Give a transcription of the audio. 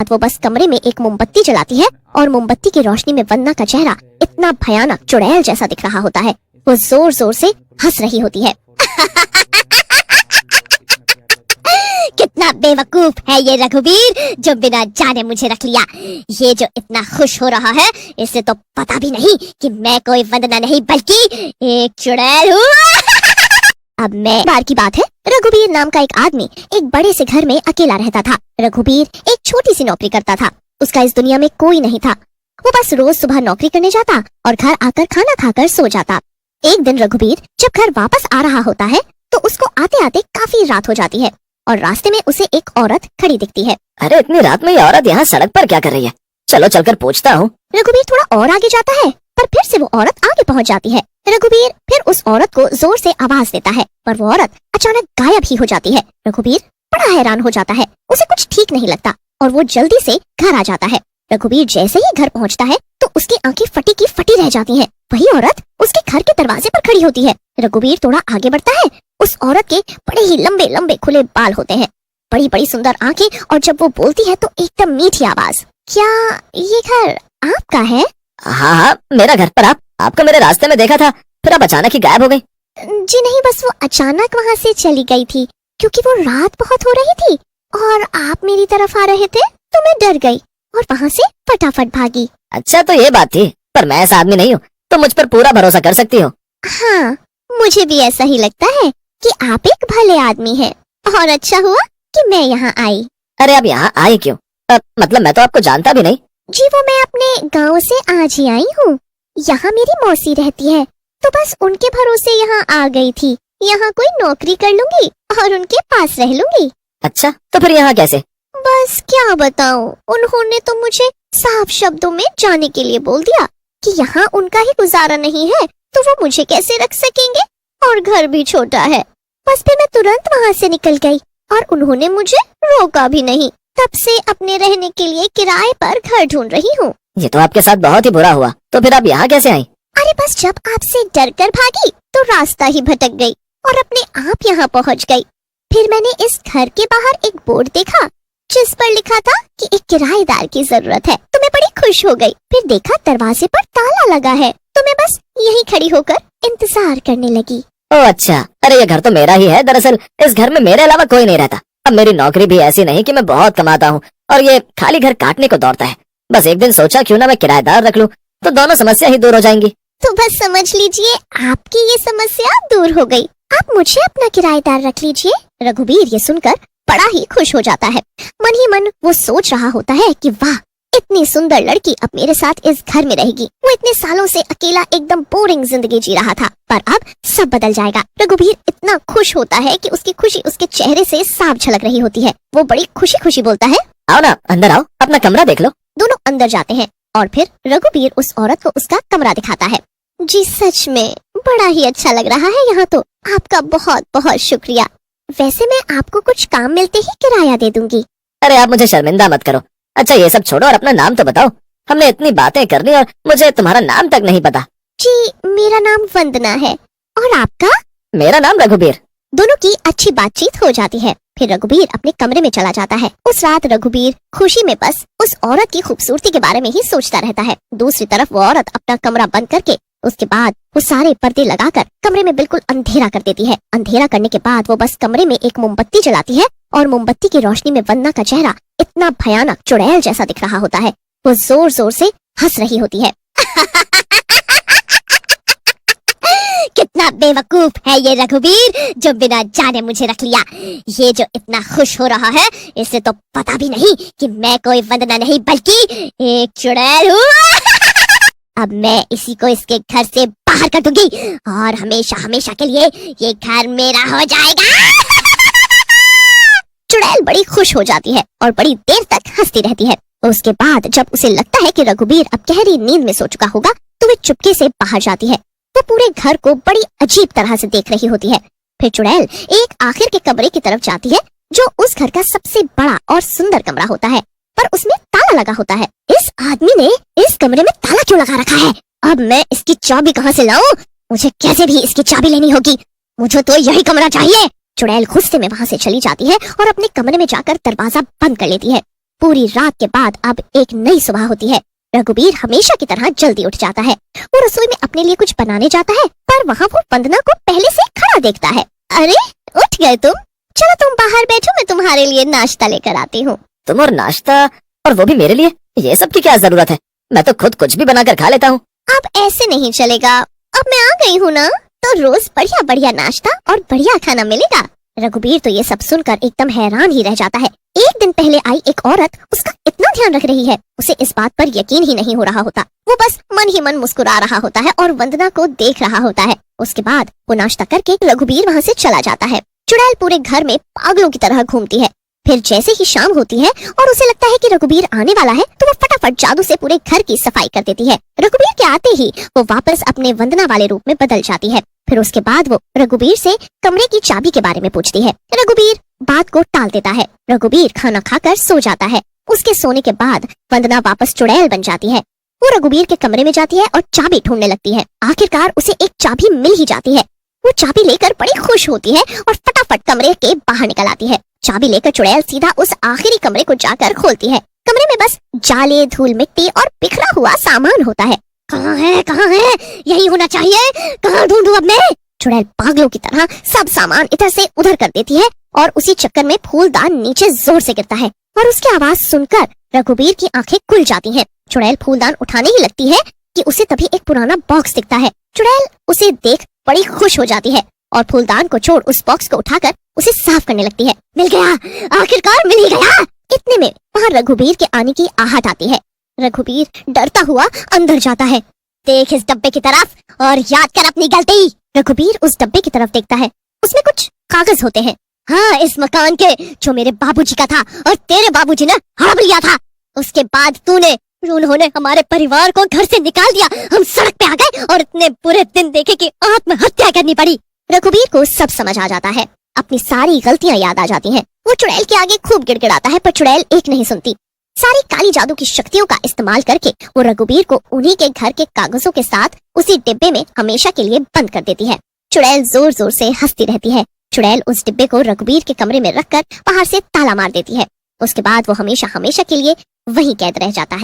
वो बस कमरे में एक मोमबत्ती जलाती है और मोमबत्ती की रोशनी में वंदना का चेहरा इतना भयानक चुड़ैल जैसा दिख रहा होता है। वो जोर जोर से हंस रही होती है। कितना बेवकूफ है ये रघुवीर जो बिना जाने मुझे रख लिया। ये जो इतना खुश हो रहा है इसे तो पता भी नहीं कि मैं कोई वंदना नहीं बल्कि एक चुड़ैल हूँ। अब मैं बार की बात है, रघुवीर नाम का एक आदमी एक बड़े से घर में अकेला रहता था। रघुवीर एक छोटी सी नौकरी करता था। उसका इस दुनिया में कोई नहीं था। वो बस रोज सुबह नौकरी करने जाता और घर आकर खाना खाकर सो जाता। एक दिन रघुवीर जब घर वापस आ रहा होता है तो उसको आते आते काफी रात हो जाती है और रास्ते में उसे एक औरत खड़ी दिखती है। अरे इतनी रात में ये औरत यहाँ सड़क पर क्या कर रही है? चलो चलकर पूछता हूँ। रघुवीर थोड़ा और आगे जाता है पर फिर से वो औरत आगे पहुँच जाती है। रघुवीर फिर उस औरत को जोर से आवाज देता है पर वो औरत अचानक गायब ही हो जाती है। रघुवीर बड़ा हैरान हो जाता है। उसे कुछ ठीक नहीं लगता और वो जल्दी से घर आ जाता है। रघुवीर जैसे ही घर पहुंचता है तो उसकी आंखें फटी की फटी रह जाती हैं। वही औरत उसके घर के दरवाजे पर खड़ी होती है। रघुवीर थोड़ा आगे बढ़ता है। उस औरत के बड़े ही लंबे लंबे खुले बाल होते हैं, बड़ी बड़ी सुंदर आंखें और जब वो बोलती है तो एकदम मीठी आवाज। क्या ये घर आपका है? हाँ हाँ, मेरा घर पर आपको मेरे रास्ते में देखा था, फिर आप अचानक ही गायब हो गई। जी नहीं, बस वो अचानक वहाँ से चली गई थी क्योंकि वो रात बहुत हो रही थी और आप मेरी तरफ आ रहे थे तो मैं डर गई और वहाँ से फटाफट भागी। अच्छा तो ये बात थी, पर मैं ऐसा आदमी नहीं हूँ तो मुझ पर पूरा भरोसा कर सकती हो। हाँ, मुझे भी ऐसा ही लगता है कि आप एक भले आदमी हैं और अच्छा हुआ कि मैं यहाँ आई। अरे आप यहाँ आए क्यों? मतलब मैं तो आपको जानता भी नहीं। जी वो मैं अपने गांव से आज ही आई हूँ। यहाँ मेरी मौसी रहती है तो बस उनके भरोसे यहाँ आ गई थी। यहाँ कोई नौकरी कर लूंगी और उनके पास रह लूंगी। अच्छा तो फिर यहाँ कैसे? बस क्या बताऊँ, उन्होंने तो मुझे साफ शब्दों में जाने के लिए बोल दिया कि यहाँ उनका ही गुजारा नहीं है तो वो मुझे कैसे रख सकेंगे और घर भी छोटा है। बस फिर मैं तुरंत वहाँ से निकल गई और उन्होंने मुझे रोका भी नहीं। तब से अपने रहने के लिए किराए पर घर ढूंढ रही हूँ। ये तो आपके साथ बहुत ही बुरा हुआ। तो फिर आप यहाँ कैसे आई? अरे बस जब आपसे डर कर भागी तो रास्ता ही भटक गई और अपने आप यहाँ पहुँच गई। फिर मैंने इस घर के बाहर एक बोर्ड देखा जिस पर लिखा था कि एक किराएदार की जरूरत है तो मैं बड़ी खुश हो गई। फिर देखा दरवाजे पर ताला लगा है तो मैं बस यहीं खड़ी होकर इंतजार करने लगी। ओह अच्छा, अरे ये घर तो मेरा ही है। दरअसल इस घर में मेरे अलावा कोई नहीं रहता। अब मेरी नौकरी भी ऐसी नहीं कि मैं बहुत कमाता हूँ और ये खाली घर काटने को दौड़ता है। बस एक दिन सोचा क्यों ना मैं किराएदार रख लूं तो दोनों समस्या ही दूर हो जाएंगी। तो बस समझ लीजिए आपकी ये समस्या दूर हो गई। आप मुझे अपना किराएदार रख लीजिए। रघुवीर ये सुनकर बड़ा ही खुश हो जाता है। मन ही मन वो सोच रहा होता है कि वाह, इतनी सुंदर लड़की अब मेरे साथ इस घर में रहेगी। वो इतने सालों से अकेला एकदम बोरिंग जिंदगी जी रहा था पर अब सब बदल जाएगा। रघुवीर इतना खुश होता है कि उसकी खुशी उसके चेहरे से साफ झलक रही होती है। वो बड़ी खुशी खुशी बोलता है, आओ ना अंदर आओ, अपना कमरा देख लो। दोनों अंदर जाते हैं और फिर रघुवीर उस औरत को उसका कमरा दिखाता है। जी सच में बड़ा ही अच्छा लग रहा है यहाँ तो। आपका बहुत बहुत शुक्रिया। वैसे मैं आपको कुछ काम मिलते ही किराया दे दूंगी। अरे आप मुझे शर्मिंदा मत करो। अच्छा ये सब छोड़ो और अपना नाम तो बताओ। हमने इतनी बातें करनी और मुझे तुम्हारा नाम तक नहीं पता। जी मेरा नाम वंदना है और आपका? मेरा नाम रघुवीर। दोनों की अच्छी बातचीत हो जाती है। फिर रघुवीर अपने कमरे में चला जाता है। उस रात रघुवीर खुशी में बस उस औरत की खूबसूरती के बारे में ही सोचता रहता है। दूसरी तरफ वो औरत अपना कमरा बंद करके उसके बाद वो सारे पर्दे लगाकर कमरे में बिल्कुल अंधेरा कर देती है। अंधेरा करने के बाद वो बस कमरे में एक मोमबत्ती जलाती है और मोमबत्ती की रोशनी में वंदना का चेहरा इतना भयानक चुड़ैल जैसा दिख रहा होता है। वो जोर जोर से हंस रही होती है। कितना बेवकूफ है ये रघुवीर जो बिना जाने मुझे रख लिया। ये जो इतना खुश हो रहा है इसे तो पता भी नहीं कि मैं कोई वंदना नहीं बल्कि एक चुड़ैल हूँ। अब मैं इसी को इसके घर से बाहर कर दूंगी और हमेशा हमेशा के लिए ये घर मेरा हो जाएगा। चुड़ैल बड़ी खुश हो जाती है और बड़ी देर तक हंसती रहती है। उसके बाद जब उसे लगता है कि रघुवीर अब गहरी नींद में सो चुका होगा तो वे चुपके से बाहर जाती है। वो पूरे घर को बड़ी अजीब तरह से देख रही होती है। फिर चुड़ैल एक आखिर के कमरे की तरफ जाती है जो उस घर का सबसे बड़ा और सुंदर कमरा होता है पर उसमें ताला लगा होता है। इस आदमी ने इस कमरे में ताला क्यों लगा रखा है? अब मैं इसकी चाबी कहाँ से लाऊं? मुझे कैसे भी इसकी चाबी लेनी होगी। मुझे तो यही कमरा चाहिए। चुड़ैल गुस्से में वहाँ से चली जाती है और अपने कमरे में जाकर दरवाजा बंद कर लेती है। पूरी रात के बाद अब एक नई सुबह होती है। रघुबीर हमेशा की तरह जल्दी उठ जाता है। वो रसोई में अपने लिए कुछ बनाने जाता है, पर वहाँ वो वंदना को पहले से खड़ा देखता है। अरे उठ गए तुम, चलो तुम बाहर बैठो, मैं तुम्हारे लिए नाश्ता लेकर आती हूँ। तुम और नाश्ता, और वो भी मेरे लिए? ये सब की क्या जरूरत है? मैं तो खुद कुछ भी बनाकर खा लेता हूँ। अब ऐसे नहीं चलेगा, अब मैं आ गई हूँ ना, तो रोज बढ़िया बढ़िया नाश्ता और बढ़िया खाना मिलेगा। रघुबीर तो ये सब सुनकर एकदम हैरान ही रह जाता है। एक दिन पहले आई एक औरत उसका इतना ध्यान रख रही है, उसे इस बात पर यकीन ही नहीं हो रहा होता। वो बस मन ही मन मुस्कुरा रहा होता है और वंदना को देख रहा होता है। उसके बाद वो नाश्ता करके रघुबीर वहाँ से चला जाता है। चुड़ैल पूरे घर में पागलों की तरह घूमती है। फिर जैसे ही शाम होती है और उसे लगता है कि रघुबीर आने वाला है, तो वो फटाफट जादू से पूरे घर की सफाई कर देती है। रघुबीर के आते ही वो वापस अपने वंदना वाले रूप में बदल जाती है। फिर उसके बाद वो रघुबीर से कमरे की चाबी के बारे में पूछती है। रघुबीर बात को टाल देता है। रघुबीर खाना खाकर सो जाता है। उसके सोने के बाद वंदना वापस चुड़ैल बन जाती है। वो रघुबीर के कमरे में जाती है और चाबी ढूंढने लगती है। आखिरकार उसे एक चाबी मिल ही जाती है। वो चाबी लेकर बड़ी खुश होती है और फटाफट कमरे के बाहर निकल आती है। चाबी लेकर चुड़ैल सीधा उस आखिरी कमरे को जाकर खोलती है। कमरे में बस जाले, धूल मिट्टी और बिखरा हुआ सामान होता है। कहाँ है, कहाँ है? यही होना चाहिए, कहाँ ढूंढूं अब मैं? चुड़ैल पागलों की तरह सब सामान इधर से उधर कर देती है और उसी चक्कर में फूलदान नीचे जोर से गिरता है और उसकी आवाज सुनकर रघुबीर की आंखें खुल जाती हैं। चुड़ैल फूलदान उठाने ही लगती है कि उसे तभी एक पुराना बॉक्स दिखता है। चुड़ैल उसे देख बड़ी खुश हो जाती है और फूलदान को छोड़ उस बॉक्स को उठाकर उसे साफ करने लगती है। मिल गया, आखिरकार मिल ही गया। इतने में वहाँ रघुबीर के आने की आहट आती है। रघुबीर डरता हुआ अंदर जाता है। देख इस डब्बे की तरफ और याद कर अपनी गलती। रघुबीर उस डब्बे की तरफ देखता है। उसमें कुछ कागज होते हैं। हाँ, इस मकान के, जो मेरे बाबूजी का था और तेरे बाबूजी ने हड़प लिया था। उसके बाद उन्होंने हमारे परिवार को घर से निकाल दिया। हम सड़क पे आ गए और इतने बुरे दिन देखे कि आत्महत्या करनी पड़ी। रघुबीर को सब समझ आ जाता है। अपनी सारी गलतियां याद आ जाती हैं। वो चुड़ैल के आगे खूब गिड़गिड़ाता है, पर चुड़ैल एक नहीं सुनती। सारी काली जादू की शक्तियों का इस्तेमाल करके वो रघुबीर को उन्हीं के घर के कागजों के साथ उसी डिब्बे में हमेशा के लिए बंद कर देती है। चुड़ैल जोर जोर से हंसती रहती है। चुड़ैल उस डिब्बे को रघुबीर के कमरे में रखकर बाहर से ताला मार देती है। उसके बाद वो हमेशा हमेशा के लिए वहीं कैद रह जाता है।